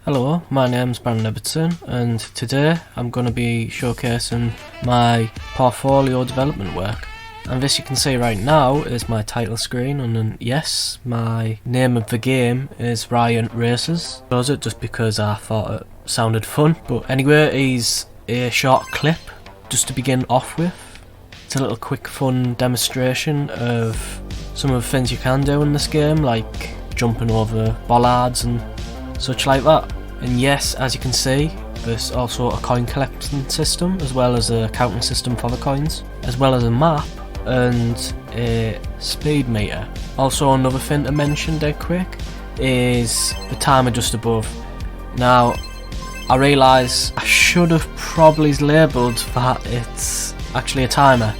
Hello, my name's Brandon Ibbotson, and today I'm going to be showcasing my portfolio development work. And this you can see right now is my title screen, and then yes, my name of the game is Riot Racers. I chose it just because I thought it sounded fun. But anyway, here's a short clip just to begin off with. It's a little quick fun demonstration of some of the things you can do in this game, like jumping over bollards and such like that. And yes, as you can see, there's also a coin collecting system as well as a counting system for the coins, as well as a map and a speed meter. Also, another thing to mention dead quick is the timer just above. Now I realise I should have probably labelled that it's actually a timer.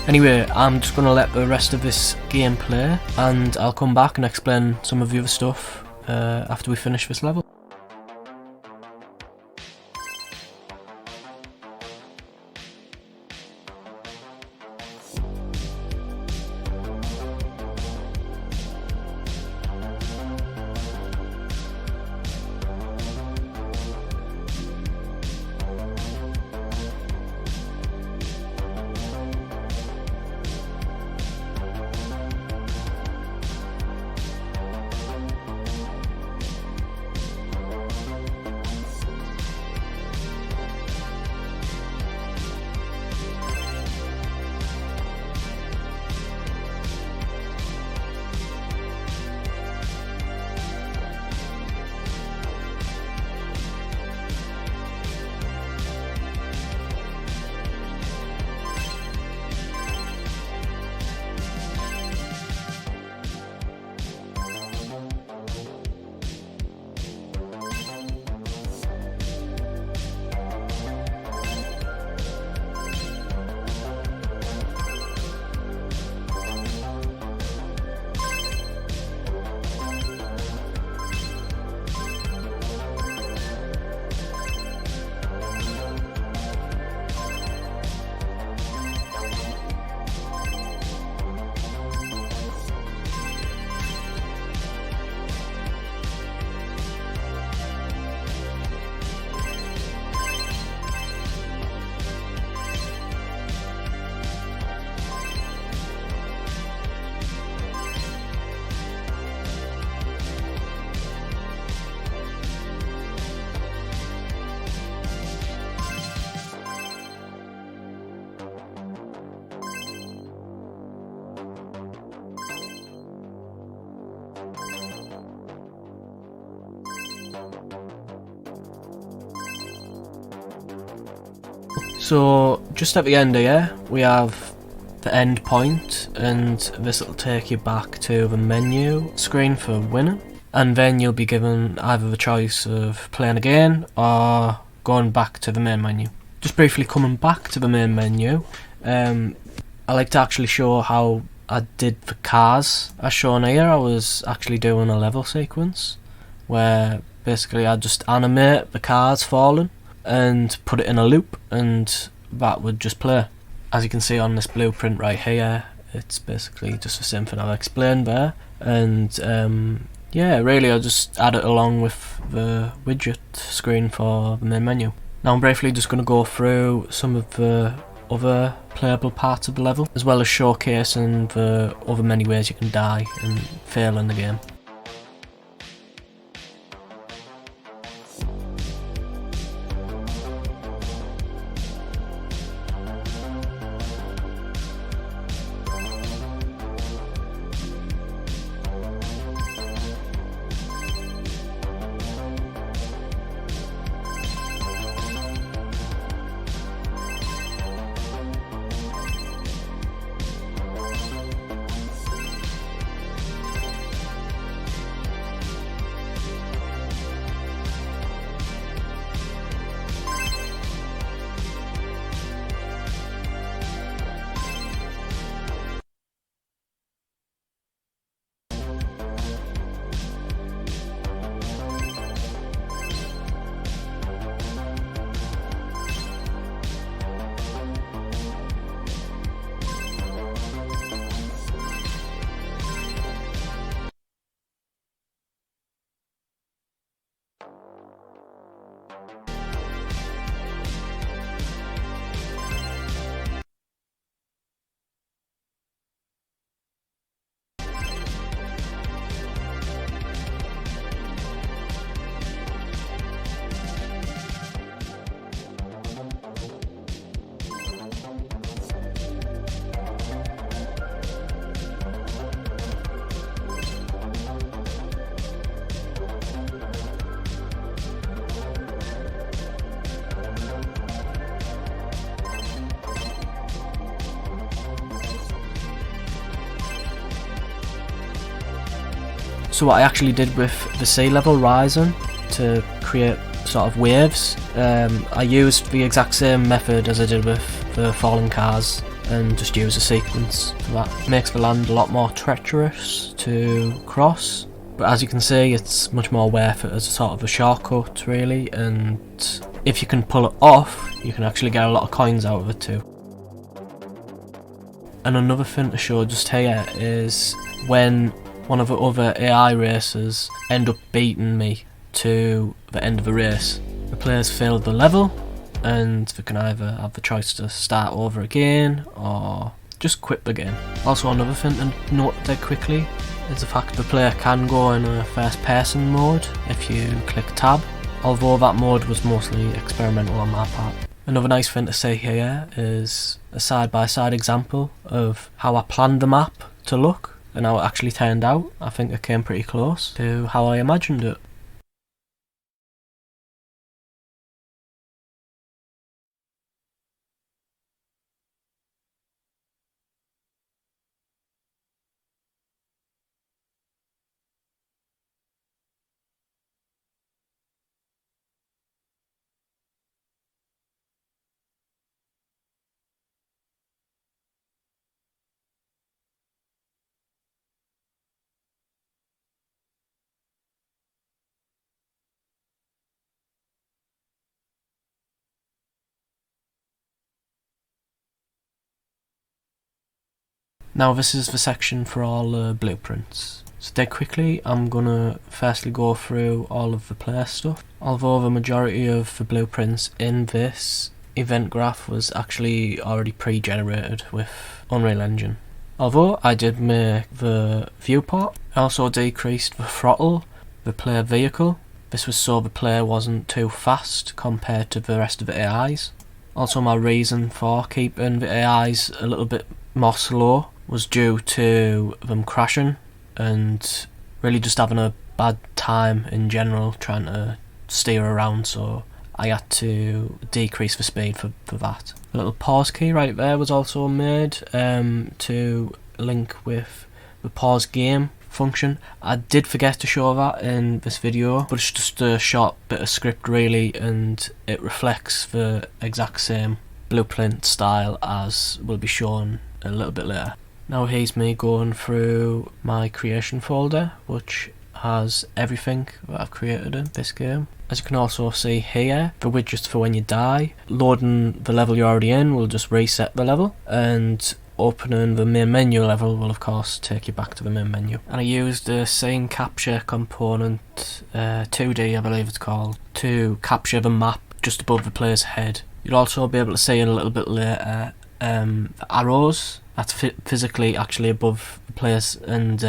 Anyway, I'm just going to let the rest of this game play and I'll come back and explain some of the other stuff after we finish this level. So just at the end here we have the end point, and this will take you back to the menu screen for winning, and then you'll be given either the choice of playing again or going back to the main menu. Just briefly coming back to the main menu, I like to actually show how I did the cars. As shown here, I was actually doing a level sequence where basically I just animate the cars falling and put it in a loop, and that would just play. As you can see on this blueprint right here, it's basically just the same thing I've explained there, and yeah, really I just add it along with the widget screen for the main menu. Now I'm briefly just going to go through some of the other playable parts of the level, as well as showcasing the other many ways you can die and fail in the game. So what I actually did with the sea level rising to create sort of waves, I used the exact same method as I did with the falling cars and just use a sequence for that. Makes the land a lot more treacherous to cross, but as you can see it's much more worth it as a sort of a shortcut really, and if you can pull it off you can actually get a lot of coins out of it too. And another thing to show just here is when one of the other AI racers end up beating me to the end of the race. The players failed the level and they can either have the choice to start over again or just quit the game. Also another thing to note there quickly is the fact the player can go in a first person mode if you click tab, although that mode was mostly experimental on my part. Another nice thing to see here is a side by side example of how I planned the map to look and how it actually turned out. I think it came pretty close to how I imagined it. Now this is the section for all the blueprints. So dead quickly I'm gonna firstly go through all of the player stuff. Although the majority of the blueprints in this event graph was actually already pre-generated with Unreal Engine. Although I did make the viewport, I also decreased the throttle, the player vehicle. This was so the player wasn't too fast compared to the rest of the AIs. Also my reason for keeping the AIs a little bit more slow was due to them crashing and really just having a bad time in general trying to steer around, so I had to decrease the speed for that. The little pause key right there was also made to link with the pause game function. I did forget to show that in this video, but it's just a short bit of script really, and it reflects the exact same blueprint style as will be shown a little bit later. Now here's me going through my creation folder, which has everything that I've created in this game. As you can also see here, the widgets for when you die. Loading the level you're already in will just reset the level, and opening the main menu level will of course take you back to the main menu. And I used the scene capture component, 2D I believe it's called, to capture the map just above the player's head. You'll also be able to see in a little bit later the arrows that's physically actually above the player's and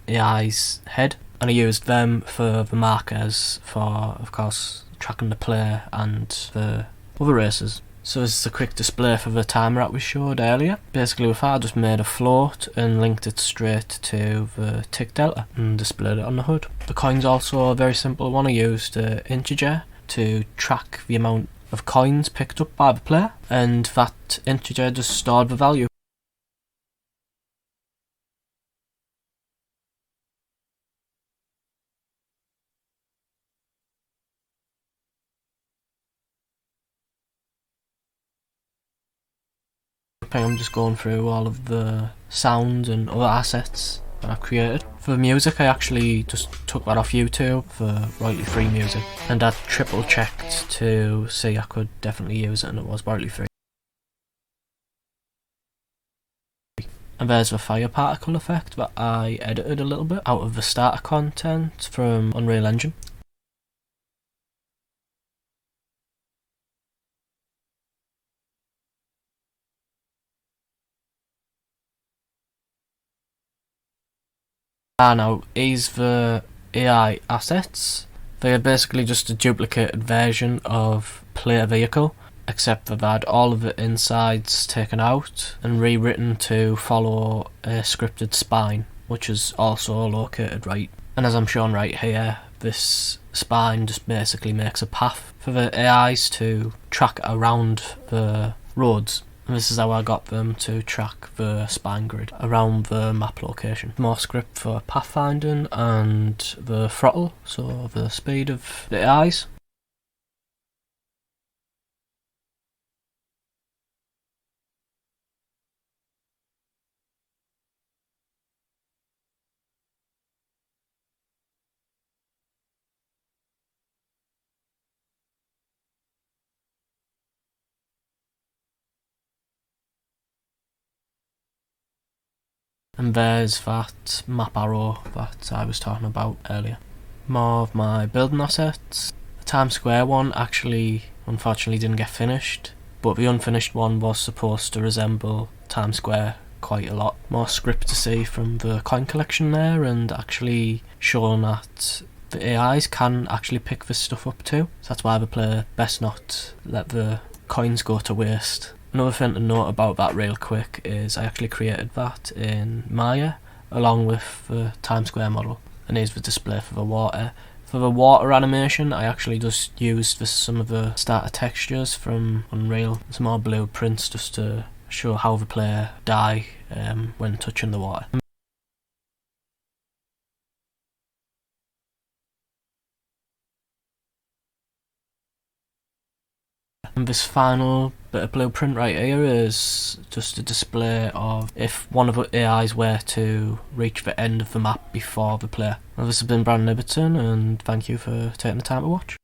AI's head, and I used them for the markers for of course tracking the player and the other racers. So this is a quick display for the timer that we showed earlier. Basically with that I just made a float and linked it straight to the tick delta and displayed it on the HUD. The coin's also a very simple one. I used an integer to track the amount of coins picked up by the player, and that integer just stored the value. I'm just going through all of the sounds and other assets that I've created. For the music I actually just took that off YouTube for royalty free music, and I triple checked to see I could definitely use it and it was royalty free. And there's the fire particle effect that I edited a little bit out of the starter content from Unreal Engine. Now, is the AI assets. They are basically just a duplicated version of player vehicle, except they've had all of the insides taken out and rewritten to follow a scripted spine, which is also located right. And as I'm showing right here, this spine just basically makes a path for the AIs to track around the roads. And this is how I got them to track the spine grid around the map location. More script for pathfinding and the throttle, so the speed of the AIs. And there's that map arrow that I was talking about earlier. More of my building assets. The Times Square one actually unfortunately didn't get finished, but the unfinished one was supposed to resemble Times Square quite a lot. More script to see from the coin collection there, and actually showing that the AIs can actually pick this stuff up too. So that's why the player best not let the coins go to waste. Another thing to note about that real quick is I actually created that in Maya along with the Times Square model, and here's the display for the water. For the water animation, I actually just used some of the starter textures from Unreal, some more blueprints just to show how the player die when touching the water. And this final bit of blueprint right here is just a display of if one of the AIs were to reach the end of the map before the player. Well, this has been Brandon Ibbotson, and thank you for taking the time to watch.